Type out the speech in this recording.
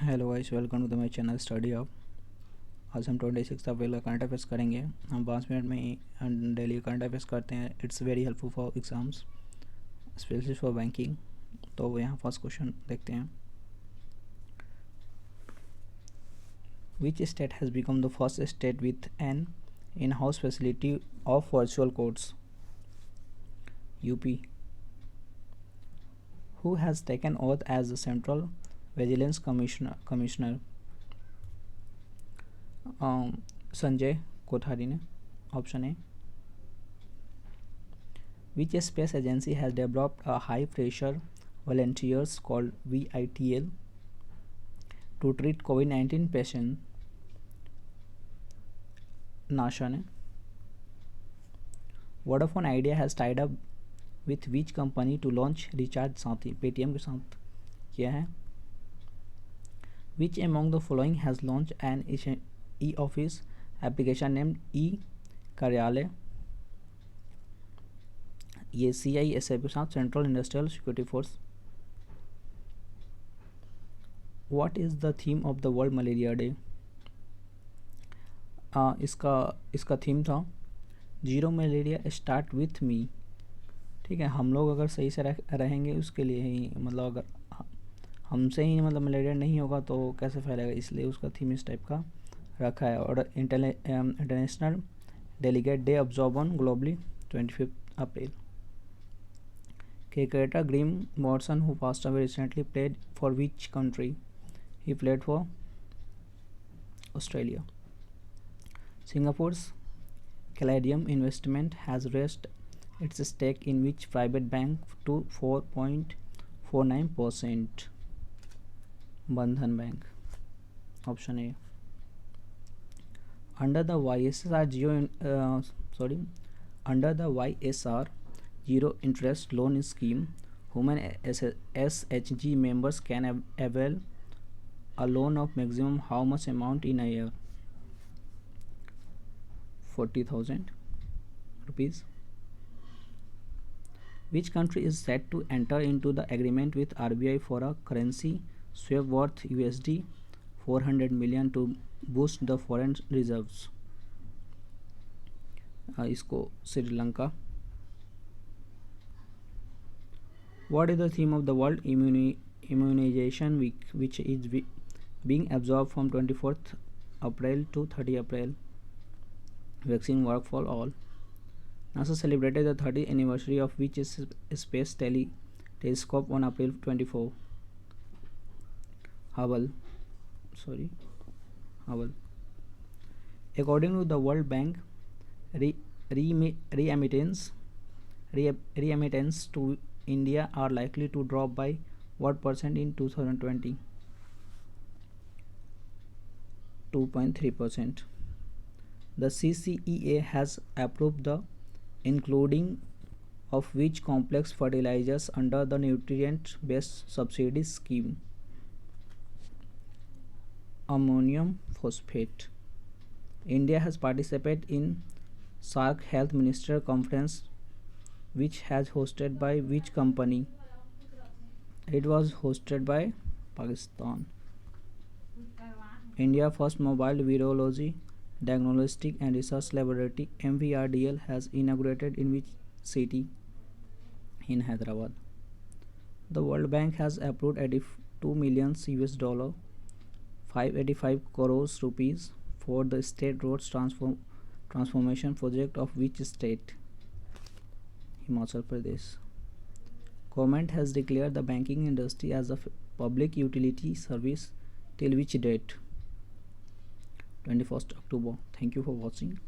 Hello guys, welcome to the my channel Study Up. आज हम 26 अप्रैल का करंट अफेयर्स करेंगे। हम 5 मिनट में ही डेली करंट अफेयर्स करते हैं। It's very helpful for exams, specially for banking. तो यहाँ फर्स्ट क्वेश्चन देखते हैं। Which state has become the first state with an in house facility of virtual courts? UP. Who has taken oath as the central vigilance commissioner? Sanjay Kothari ने। Option A. Which space agency has developed a high pressure volunteers called VITL to treat COVID-19 patients? NASA ने। Vodafone Idea has tied up with which company to launch Recharge Sathi? Paytm के साथ किया है। Which among the following has launched an e-office application named e-कार्यालय? ये CISF के साथ, central industrial security force. What is the theme of the world malaria day? इसका theme था zero malaria start with me. ठीक है, हम लोग अगर सही से रहेंगे उसके लिए ही, मतलब अगर हमसे ही मतलब मलेरिया नहीं होगा तो कैसे फैलेगा, इसलिए उसका थीम इस टाइप का रखा है। और international delegate day observe on globally 25 April. Cricketer Graham Watson, who passed away recently, played for which country? He played for Australia. Singapore's Caladium Investment has raised its stake in which private bank to 4.49%? Bandhan Bank. Option A. Under the YSR Zero Interest Loan Scheme, women SHG members can avail a loan of maximum how much amount in a year? 40,000 rupees. Which country is set to enter into the agreement with RBI for a currency swap worth USD 400 million to boost the foreign reserves? इसको Sri Lanka. What is the theme of the World Immunization Week, which is being observed from 24th April to 30 April? Vaccine work for all. NASA celebrated the 30th anniversary of which space telescope on April 24? Hubble. According to the World Bank, remittance to India are likely to drop by what percent in 2020? 2.3%. The CCEA has approved the including of which complex fertilizers under the nutrient-based subsidy scheme? Ammonium phosphate. India has participated in SAARC Health Minister Conference, which has hosted by which company? It was hosted by Pakistan. India first mobile virology diagnostic and research laboratory MVRDL has inaugurated in which city? In Hyderabad. The World Bank has approved $82 million $585 crores rupees for the state roads transformation project of which state? Himachal Pradesh. Government has declared the banking industry as a public utility service till which date? 21st October. Thank you for watching.